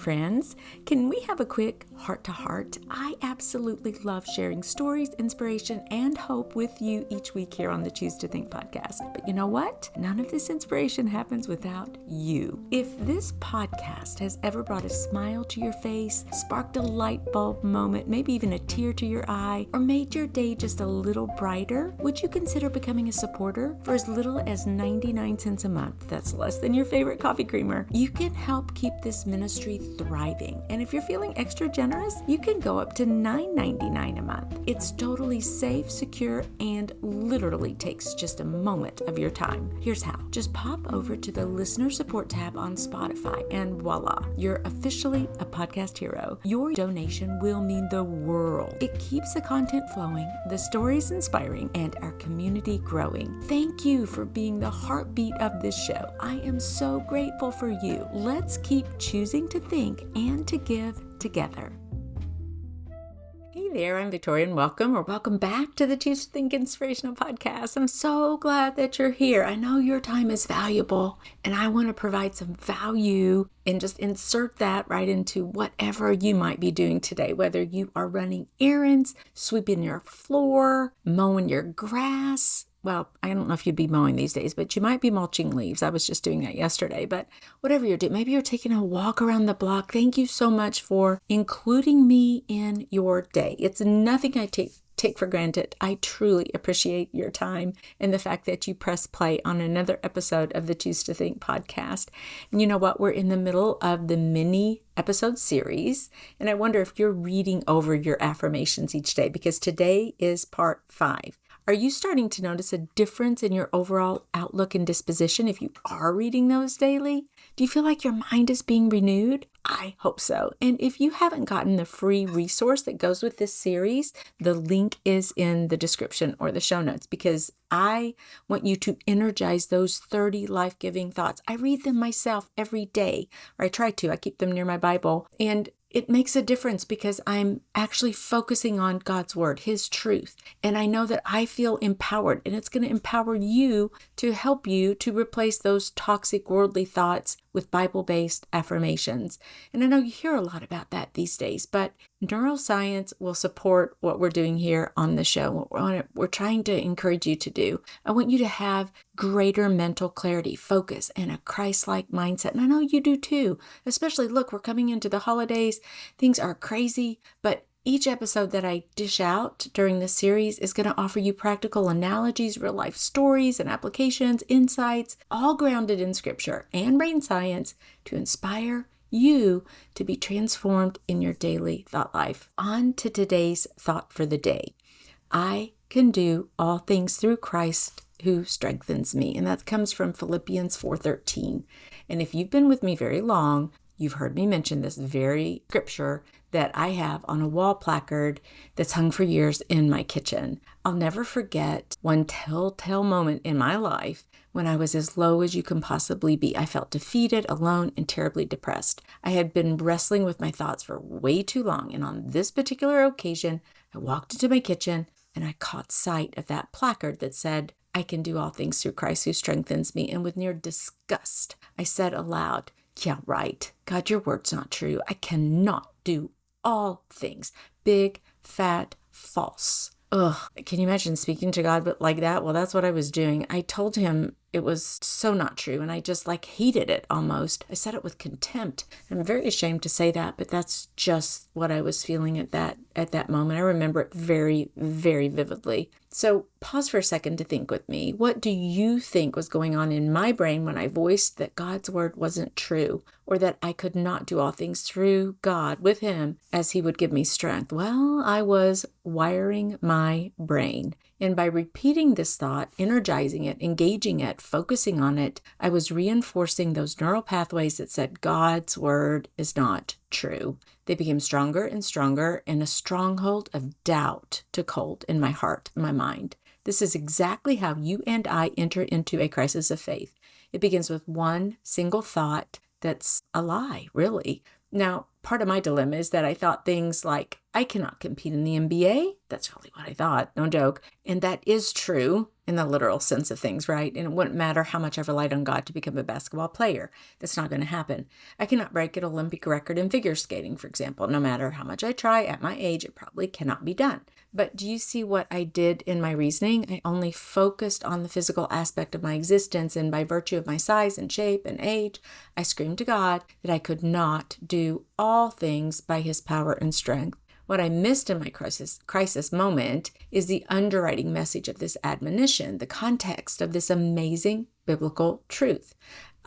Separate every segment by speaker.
Speaker 1: friends. Can we have a quick heart-to-heart? I absolutely love sharing stories, inspiration, and hope with you each week here on the Choose to Think podcast. But you know what? None of this inspiration happens without you. If this podcast has ever brought a smile to your face, sparked a light bulb moment, maybe even a tear to your eye, or made your day just a little brighter, would you consider becoming a supporter for as little as 99 cents a month? That's less than your favorite coffee creamer. You can help keep this ministry thriving. And if you're feeling extra generous, you can go up to $9.99 a month. It's totally safe, secure, and literally takes just a moment of your time. Here's how. Just pop over to the listener support tab on Spotify and voila, you're officially a podcast hero. Your donation will mean the world. It keeps the content flowing, the stories inspiring, and our community growing. Thank you for being the heartbeat of this show. I am so grateful for you. Let's keep choosing to think and to give together. Hey there, I'm Victoria and welcome back to the Choose to Think Inspirational podcast. I'm so glad that you're here. I know your time is valuable and I want to provide some value and just insert that right into whatever you might be doing today, whether you are running errands, sweeping your floor, mowing your grass. Well, I don't know if you'd be mowing these days, but you might be mulching leaves. I was just doing that yesterday, but whatever you're doing, maybe you're taking a walk around the block. Thank you so much for including me in your day. It's nothing I take for granted. I truly appreciate your time and the fact that you press play on another episode of the Choose to Think podcast. And you know what? We're in the middle of the mini episode series, and I wonder if you're reading over your affirmations each day, because today is part 5. Are you starting to notice a difference in your overall outlook and disposition if you are reading those daily? Do you feel like your mind is being renewed? I hope so. And if you haven't gotten the free resource that goes with this series, the link is in the description or the show notes, because I want you to energize those 30 life-giving thoughts. I read them myself every day, or I try to. I keep them near my Bible. And it makes a difference because I'm actually focusing on God's word, his truth. And I know that I feel empowered, and it's going to empower you to help you to replace those toxic worldly thoughts with Bible-based affirmations. And I know you hear a lot about that these days, but neuroscience will support what we're doing here on the show. We're trying to encourage you to do. I want you to have greater mental clarity, focus, and a Christ-like mindset. And I know you do too. Especially, look, we're coming into the holidays. Things are crazy, but each episode that I dish out during this series is going to offer you practical analogies, real life stories and applications, insights, all grounded in scripture and brain science to inspire you to be transformed in your daily thought life. On to today's thought for the day. I can do all things through Christ who strengthens me. And that comes from Philippians 4:13. And if you've been with me very long, you've heard me mention this very scripture that I have on a wall placard that's hung for years in my kitchen. I'll never forget one telltale moment in my life when I was as low as you can possibly be. I felt defeated, alone, and terribly depressed. I had been wrestling with my thoughts for way too long, and on this particular occasion, I walked into my kitchen and I caught sight of that placard that said, "I can do all things through Christ who strengthens me." And with near disgust, I said aloud, "Yeah, right. God, your word's not true. I cannot do all things. Big, fat, false." Ugh, can you imagine speaking to God but like that? Well, that's what I was doing. I told him it was so not true, and I just hated it almost. I said it with contempt. I'm very ashamed to say that, but that's just what I was feeling at that moment. I remember it very, very vividly. So pause for a second to think with me. What do you think was going on in my brain when I voiced that God's word wasn't true, or that I could not do all things through God with him as he would give me strength? Well, I was wiring my brain. And by repeating this thought, energizing it, engaging it, focusing on it, I was reinforcing those neural pathways that said God's word is not true. They became stronger and stronger, and a stronghold of doubt took hold in my heart, my mind. This is exactly how you and I enter into a crisis of faith. It begins with one single thought that's a lie, really. Now, part of my dilemma is that I thought things like, I cannot compete in the NBA. That's really what I thought, no joke. And that is true in the literal sense of things, right? And it wouldn't matter how much I've relied on God to become a basketball player. That's not going to happen. I cannot break an Olympic record in figure skating, for example. No matter how much I try at my age, it probably cannot be done. But do you see what I did in my reasoning? I only focused on the physical aspect of my existence, and by virtue of my size and shape and age, I screamed to God that I could not do all things by His power and strength. What I missed in my crisis moment is the underwriting message of this admonition, the context of this amazing biblical truth.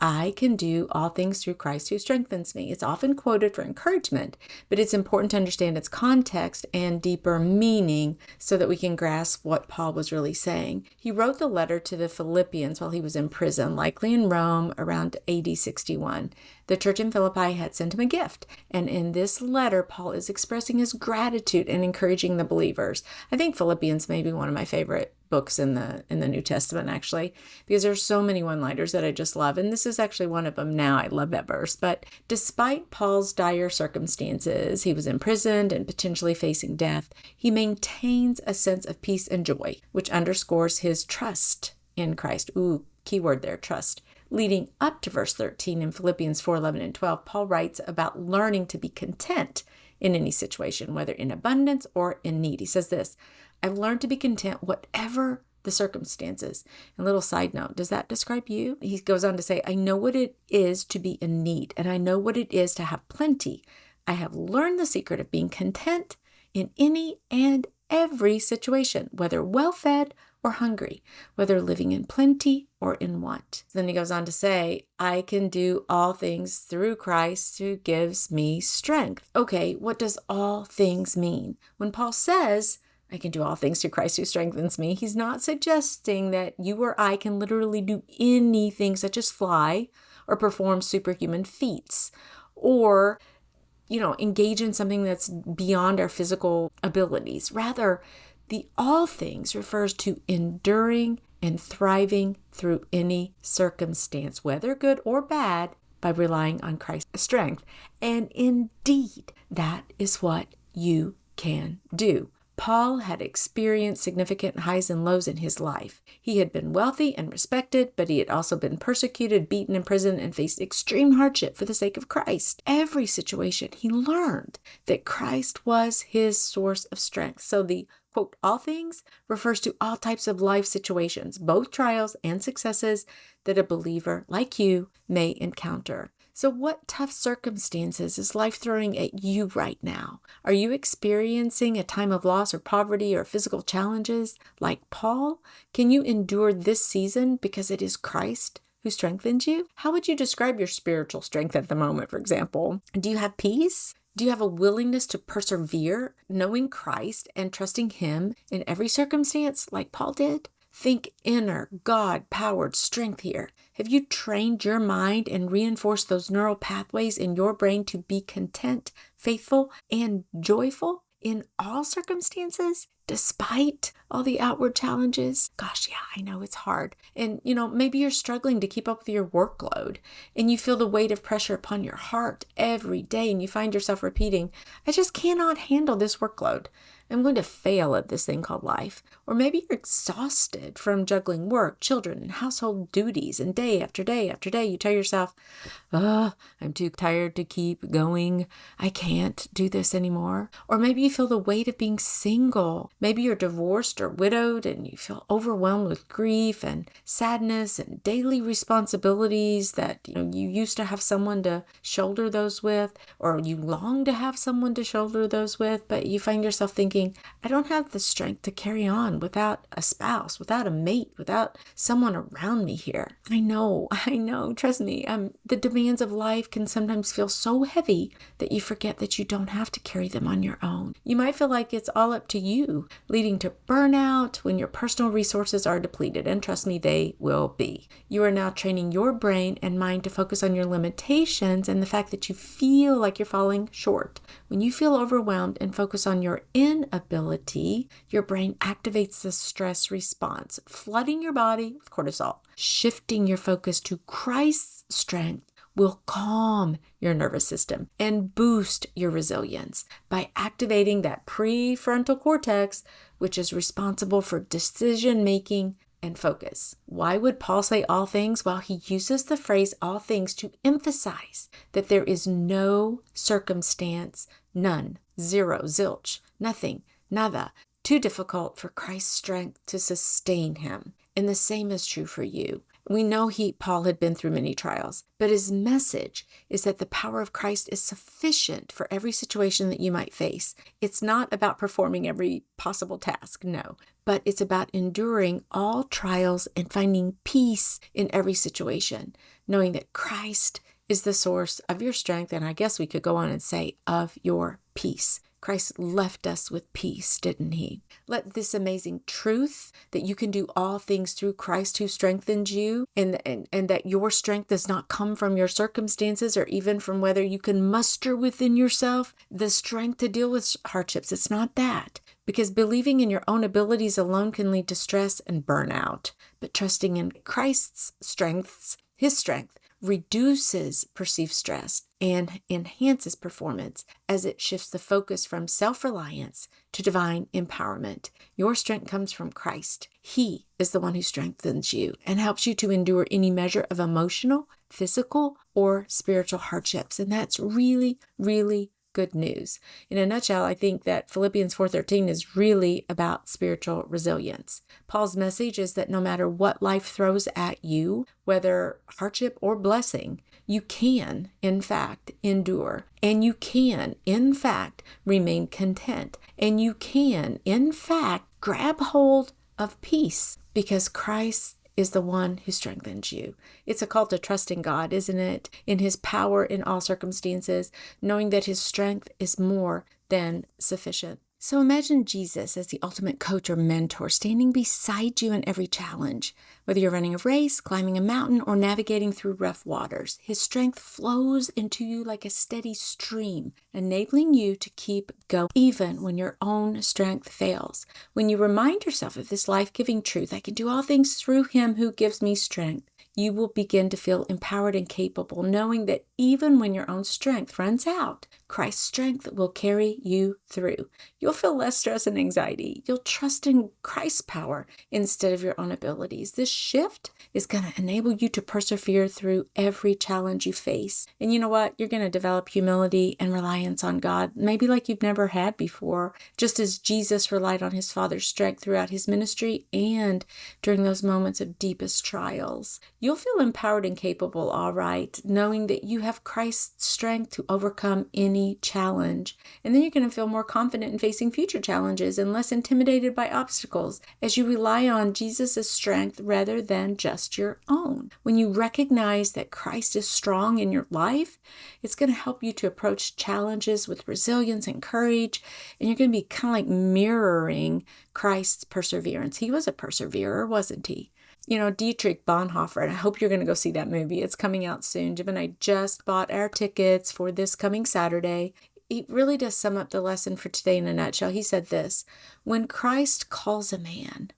Speaker 1: I can do all things through Christ who strengthens me. It's often quoted for encouragement, but it's important to understand its context and deeper meaning so that we can grasp what Paul was really saying. He wrote the letter to the Philippians while he was in prison, likely in Rome around AD 61. The church in Philippi had sent him a gift, and in this letter, Paul is expressing his gratitude and encouraging the believers. I think Philippians may be one of my favorite books in the New Testament, actually, because there's so many one-liners that I just love, and this is actually one of them now. I love that verse. But despite Paul's dire circumstances, he was imprisoned and potentially facing death, he maintains a sense of peace and joy, which underscores his trust in Christ. Ooh, keyword there, trust. Leading up to verse 13 in Philippians 4:11 and 12, Paul writes about learning to be content in any situation, whether in abundance or in need. He says this, I've learned to be content whatever the circumstances. And little side note, does that describe you? He goes on to say, I know what it is to be in need, and I know what it is to have plenty. I have learned the secret of being content in any and every situation, whether well-fed or hungry, whether living in plenty or in want. Then he goes on to say, I can do all things through Christ who gives me strength. Okay, what does all things mean? When Paul says, I can do all things through Christ who strengthens me, he's not suggesting that you or I can literally do anything such as fly or perform superhuman feats or, engage in something that's beyond our physical abilities. Rather, the all things refers to enduring and thriving through any circumstance, whether good or bad, by relying on Christ's strength. And indeed, that is what you can do. Paul had experienced significant highs and lows in his life. He had been wealthy and respected, but he had also been persecuted, beaten, imprisoned, and faced extreme hardship for the sake of Christ. Every situation, he learned that Christ was his source of strength. So the quote, all things refers to all types of life situations, both trials and successes that a believer like you may encounter. So what tough circumstances is life throwing at you right now? Are you experiencing a time of loss or poverty or physical challenges like Paul? Can you endure this season because it is Christ who strengthens you? How would you describe your spiritual strength at the moment, for example? Do you have peace? Do you have a willingness to persevere, knowing Christ and trusting Him in every circumstance like Paul did? Think inner, God-powered strength here. Have you trained your mind and reinforced those neural pathways in your brain to be content, faithful, and joyful in all circumstances, despite all the outward challenges? Gosh, yeah, I know it's hard. And, maybe you're struggling to keep up with your workload and you feel the weight of pressure upon your heart every day and you find yourself repeating, I just cannot handle this workload. I'm going to fail at this thing called life. Or maybe you're exhausted from juggling work, children, and household duties, and day after day after day, you tell yourself, I'm too tired to keep going. I can't do this anymore. Or maybe you feel the weight of being single. Maybe you're divorced or widowed, and you feel overwhelmed with grief and sadness and daily responsibilities that you used to have someone to shoulder those with, or you long to have someone to shoulder those with, but you find yourself thinking, I don't have the strength to carry on without a spouse, without a mate, without someone around me here. I know, trust me. The demands of life can sometimes feel so heavy that you forget that you don't have to carry them on your own. You might feel like it's all up to you, leading to burnout when your personal resources are depleted, and trust me, they will be. You are now training your brain and mind to focus on your limitations and the fact that you feel like you're falling short. When you feel overwhelmed and focus on your inability, your brain activates the stress response, flooding your body with cortisol, shifting your focus to Christ's strength will calm your nervous system and boost your resilience by activating that prefrontal cortex, which is responsible for decision making and focus. Why would Paul say all things? Well, he uses the phrase all things to emphasize that there is no circumstance, none, zero, zilch, nothing, nada, too difficult for Christ's strength to sustain him. And the same is true for you. We know Paul had been through many trials, but his message is that the power of Christ is sufficient for every situation that you might face. It's not about performing every possible task, no, but it's about enduring all trials and finding peace in every situation, knowing that Christ is the source of your strength, and I guess we could go on and say of your peace. Christ left us with peace, didn't he? Let this amazing truth that you can do all things through Christ who strengthens you, and that your strength does not come from your circumstances or even from whether you can muster within yourself the strength to deal with hardships. It's not that. Because believing in your own abilities alone can lead to stress and burnout. But trusting in Christ's strengths, his strength, reduces perceived stress and enhances performance as it shifts the focus from self-reliance to divine empowerment. Your strength comes from Christ. He is the one who strengthens you and helps you to endure any measure of emotional, physical, or spiritual hardships. And that's really, really good news. In a nutshell, I think that Philippians 4:13 is really about spiritual resilience. Paul's message is that no matter what life throws at you, whether hardship or blessing, you can, in fact, endure. And you can, in fact, remain content. And you can, in fact, grab hold of peace because Christ is the one who strengthens you. It's a call to trust in God, isn't it? In his power in all circumstances, knowing that his strength is more than sufficient. So imagine Jesus as the ultimate coach or mentor standing beside you in every challenge. Whether you're running a race, climbing a mountain, or navigating through rough waters, his strength flows into you like a steady stream, enabling you to keep going even when your own strength fails. When you remind yourself of this life-giving truth, I can do all things through him who gives me strength, you will begin to feel empowered and capable, knowing that even when your own strength runs out, Christ's strength will carry you through. You'll feel less stress and anxiety. You'll trust in Christ's power instead of your own abilities. This shift is going to enable you to persevere through every challenge you face. And you know what? You're going to develop humility and reliance on God, maybe like you've never had before, just as Jesus relied on his Father's strength throughout his ministry and during those moments of deepest trials. You'll feel empowered and capable, all right, knowing that you have Christ's strength to overcome any challenge. And then you're going to feel more confident in facing future challenges and less intimidated by obstacles as you rely on Jesus' strength rather than just your own. When you recognize that Christ is strong in your life, it's going to help you to approach challenges with resilience and courage. And you're going to be kind of like mirroring Christ's perseverance. He was a perseverer, wasn't he? You know, Dietrich Bonhoeffer, and I hope you're going to go see that movie. It's coming out soon. Jim and I just bought our tickets for this coming Saturday. It really does sum up the lesson for today in a nutshell. He said this: when Christ calls a man,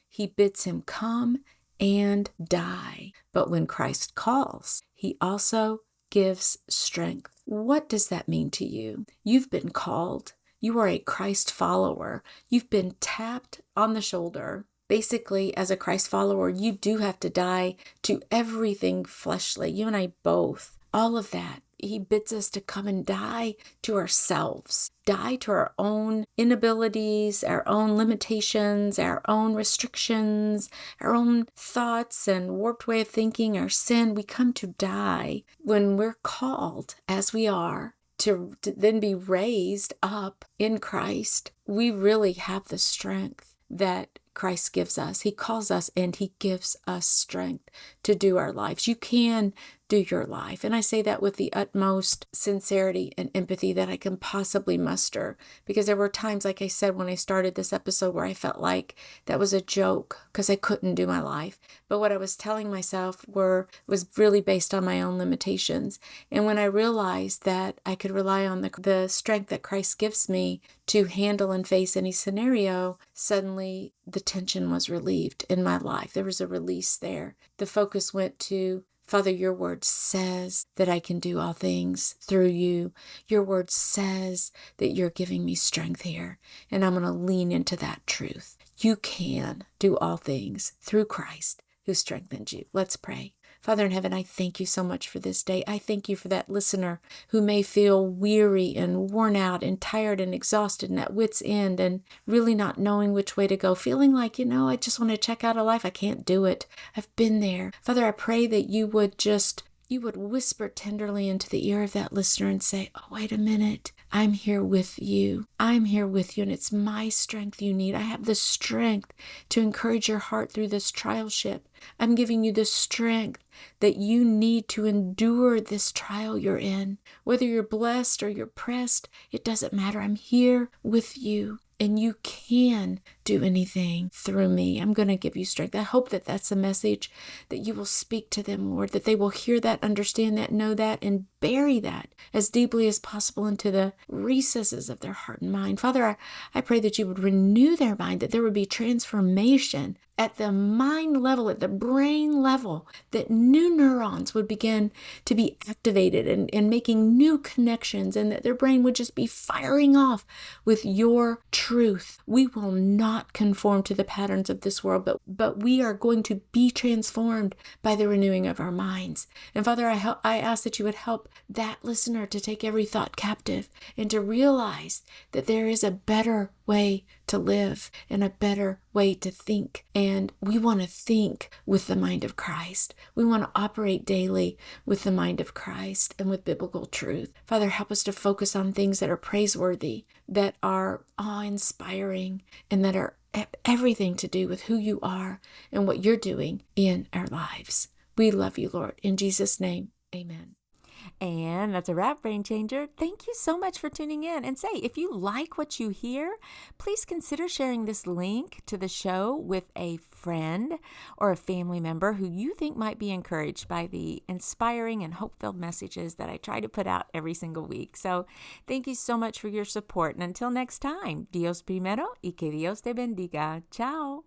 Speaker 1: he bids him come and die. But when Christ calls, he also gives strength. What does that mean to you? You've been called. You are a Christ follower. You've been tapped on the shoulder. Basically, as a Christ follower, you do have to die to everything fleshly. You and I both. All of that. He bids us to come and die to ourselves, die to our own inabilities, our own limitations, our own restrictions, our own thoughts and warped way of thinking, our sin. We come to die when we're called, as we are, to then be raised up in Christ. We really have the strength that Christ gives us. He calls us and he gives us strength to do our lives. You can do your life. And I say that with the utmost sincerity and empathy that I can possibly muster, because there were times, like I said, when I started this episode where I felt like that was a joke because I couldn't do my life. But what I was telling myself was really based on my own limitations. And when I realized that I could rely on the strength that Christ gives me to handle and face any scenario, suddenly the tension was relieved in my life. There was a release there. The focus went to Father, your word says that I can do all things through you. Your word says that you're giving me strength here, and I'm going to lean into that truth. You can do all things through Christ who strengthens you. Let's pray. Father in heaven, I thank you so much for this day. I thank you for that listener who may feel weary and worn out and tired and exhausted and at wit's end and really not knowing which way to go, feeling like, I just want to check out of life. I can't do it. I've been there. Father, I pray that you would whisper tenderly into the ear of that listener and say, oh, wait a minute. I'm here with you. I'm here with you, and it's my strength you need. I have the strength to encourage your heart through this trialship. I'm giving you the strength that you need to endure this trial you're in. Whether you're blessed or you're pressed, it doesn't matter. I'm here with you. And you can do anything through me. I'm going to give you strength. I hope that that's a message that you will speak to them, Lord, that they will hear that, understand that, know that, and bury that as deeply as possible into the recesses of their heart and mind. Father, I pray that you would renew their mind, that there would be transformation at the mind level, at the brain level, that new neurons would begin to be activated and making new connections, and that their brain would just be firing off with your truth. We will not conform to the patterns of this world, but we are going to be transformed by the renewing of our minds. And Father, I ask that you would help that listener to take every thought captive and to realize that there is a better way to live and a better way to think. And we want to think with the mind of Christ. We want to operate daily with the mind of Christ and with biblical truth. Father, help us to focus on things that are praiseworthy, that are awe-inspiring, and that are everything to do with who you are and what you're doing in our lives. We love you, Lord. In Jesus' name, amen.
Speaker 2: And that's a wrap, Brain Changer. Thank you so much for tuning in. And say, if you like what you hear, please consider sharing this link to the show with a friend or a family member who you think might be encouraged by the inspiring and hope-filled messages that I try to put out every single week. So thank you so much for your support. And until next time, Dios primero y que Dios te bendiga. Ciao.